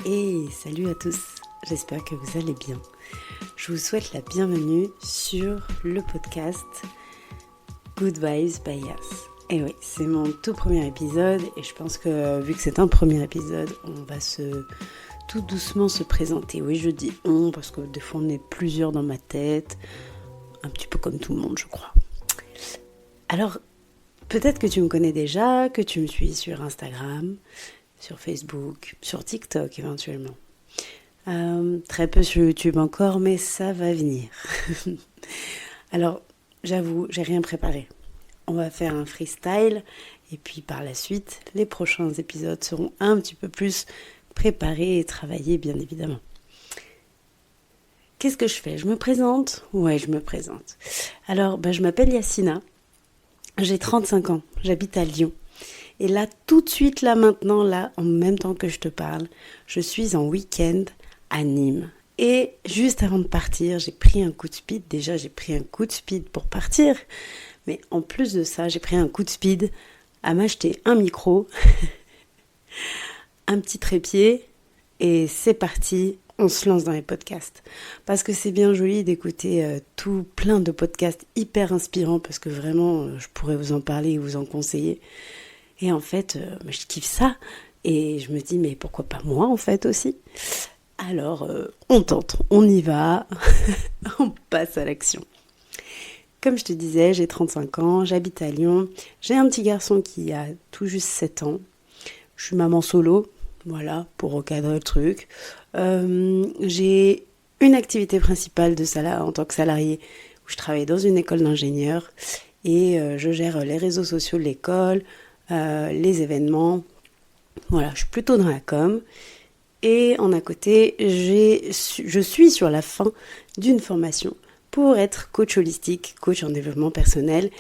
Et salut à tous, j'espère que vous allez bien. Je vous souhaite la bienvenue sur le podcast Good Vibes by Yas. Et oui, c'est mon tout premier épisode et je pense que vu que c'est un premier épisode, on va tout doucement se présenter. Oui, je dis on parce que des fois on est plusieurs dans ma tête, un petit peu comme tout le monde je crois. Alors, peut-être que tu me connais déjà, que tu me suis sur Instagram, sur Facebook, sur TikTok éventuellement. Très peu sur YouTube encore, mais ça va venir. Alors, j'avoue, j'ai rien préparé. On va faire un freestyle et puis par la suite, les prochains épisodes seront un petit peu plus préparés et travaillés, bien évidemment. Qu'est-ce que je fais ? Je me présente ? Ouais, je me présente. Alors, je m'appelle Yacina, j'ai 35 ans, j'habite à Lyon. Et là, tout de suite, là, maintenant, là, en même temps que je te parle, je suis en week-end à Nîmes. Et juste avant de partir, j'ai pris un coup de speed. Déjà, j'ai pris un coup de speed pour partir. Mais en plus de ça, j'ai pris un coup de speed à m'acheter un micro, un petit trépied, et c'est parti, on se lance dans les podcasts. Parce que c'est bien joli d'écouter tout plein de podcasts hyper inspirants, parce que vraiment, je pourrais vous en parler et vous en conseiller. Et en fait, je kiffe ça. Et je me dis, mais pourquoi pas moi, en fait, aussi ? Alors, on tente, on y va, on passe à l'action. Comme je te disais, j'ai 35 ans, j'habite à Lyon. J'ai un petit garçon qui a tout juste 7 ans. Je suis maman solo, voilà, pour recadrer le truc. J'ai une activité principale en tant que salariée où je travaille dans une école d'ingénieurs et je gère les réseaux sociaux de l'école, les événements. Voilà, je suis plutôt dans la com. Et en à côté, je suis sur la fin d'une formation pour être coach holistique, coach en développement personnel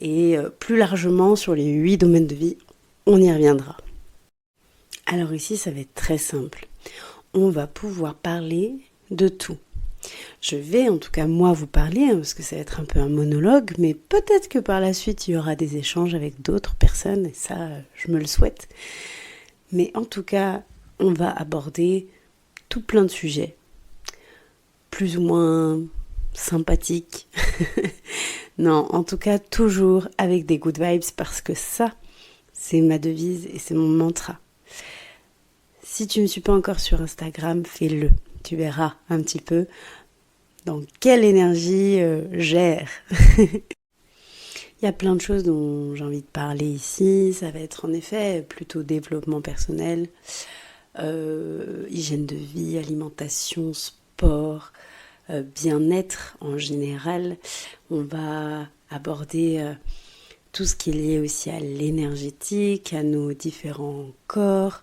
et plus largement sur les 8 domaines de vie, on y reviendra. Alors ici, ça va être très simple. On va pouvoir parler de tout. Je vais en tout cas moi vous parler, parce que ça va être un peu un monologue, mais peut-être que par la suite il y aura des échanges avec d'autres personnes, et ça je me le souhaite. Mais en tout cas, on va aborder tout plein de sujets, plus ou moins sympathiques. Non, en tout cas toujours avec des good vibes, parce que ça, c'est ma devise et c'est mon mantra. Si tu ne me suis pas encore sur Instagram, fais-le. Tu verras un petit peu dans quelle énergie gère. Il y a plein de choses dont j'ai envie de parler ici. Ça va être en effet plutôt développement personnel, hygiène de vie, alimentation, sport, bien-être en général. On va aborder tout ce qui est lié aussi à l'énergétique, à nos différents corps,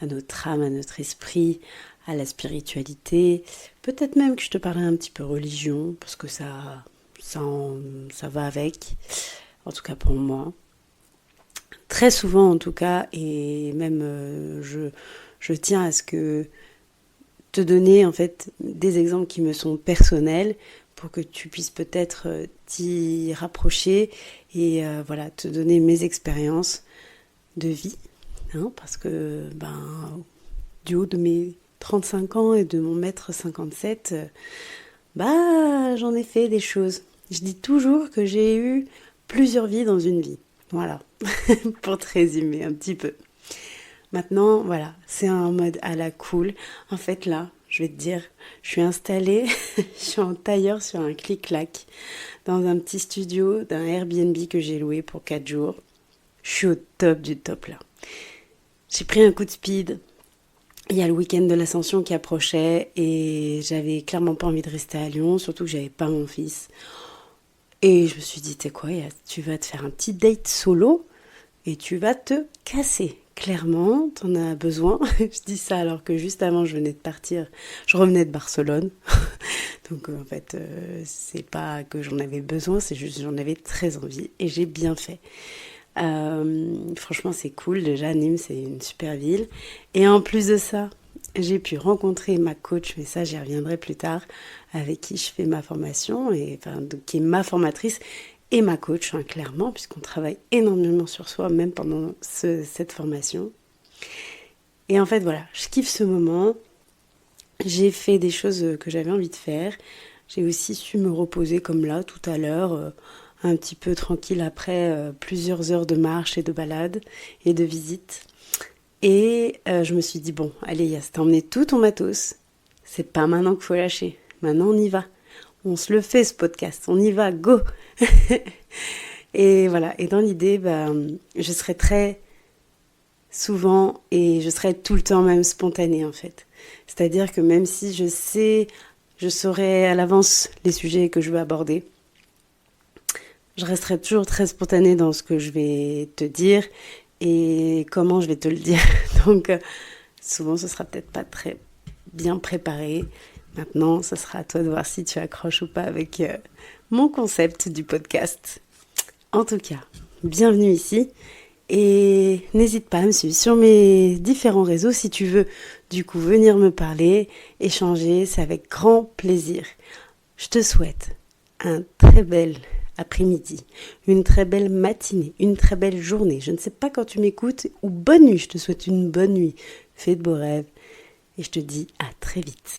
à notre âme, à notre esprit, à la spiritualité. Peut-être même que je te parlerai un petit peu religion, parce que ça va avec, en tout cas pour moi. Très souvent en tout cas, et même je tiens à ce que te donner en fait des exemples qui me sont personnels pour que tu puisses peut-être t'y rapprocher et voilà, te donner mes expériences de vie, hein, parce que du haut de mes 35 ans et de mon mètre 57, j'en ai fait des choses. Je dis toujours que j'ai eu plusieurs vies dans une vie. Voilà, pour te résumer un petit peu. Maintenant, voilà, c'est un mode à la cool. En fait, là, je vais te dire, je suis installée, je suis en tailleur sur un clic-clac, dans un petit studio d'un Airbnb que j'ai loué pour 4 jours. Je suis au top du top, là. J'ai pris un coup de speed. Il y a le week-end de l'Ascension qui approchait et j'avais clairement pas envie de rester à Lyon, surtout que j'avais pas mon fils. Et je me suis dit, tu sais quoi, tu vas te faire un petit date solo et tu vas te casser. Clairement, t'en as besoin. Je dis ça alors que juste avant, je venais de partir. Je revenais de Barcelone. Donc en fait, c'est pas que j'en avais besoin, c'est juste que j'en avais très envie et j'ai bien fait. Franchement, c'est cool. Déjà, Nîmes, c'est une super ville. Et en plus de ça, j'ai pu rencontrer ma coach, mais ça, j'y reviendrai plus tard, avec qui je fais ma formation, qui est ma formatrice et ma coach, hein, clairement, puisqu'on travaille énormément sur soi, même pendant cette formation. Et en fait, voilà, je kiffe ce moment. J'ai fait des choses que j'avais envie de faire. J'ai aussi su me reposer comme là, tout à l'heure, un petit peu tranquille après plusieurs heures de marche et de balade et de visite. Et je me suis dit, bon, allez Yas, t'as emmené tout ton matos. C'est pas maintenant qu'il faut lâcher. Maintenant, on y va. On se le fait, ce podcast. On y va, go. Et voilà. Et dans l'idée, je serai très souvent et je serai tout le temps même spontanée, en fait. C'est-à-dire que même si je saurai à l'avance les sujets que je veux aborder, je resterai toujours très spontanée dans ce que je vais te dire et comment je vais te le dire. Donc, souvent, ce sera peut-être pas très bien préparé. Maintenant, ce sera à toi de voir si tu accroches ou pas avec mon concept du podcast. En tout cas, bienvenue ici. Et n'hésite pas à me suivre sur mes différents réseaux si tu veux du coup venir me parler, échanger, c'est avec grand plaisir. Je te souhaite un très bel après-midi, une très belle matinée, une très belle journée. Je ne sais pas quand tu m'écoutes ou bonne nuit, je te souhaite une bonne nuit. Fais de beaux rêves et je te dis à très vite.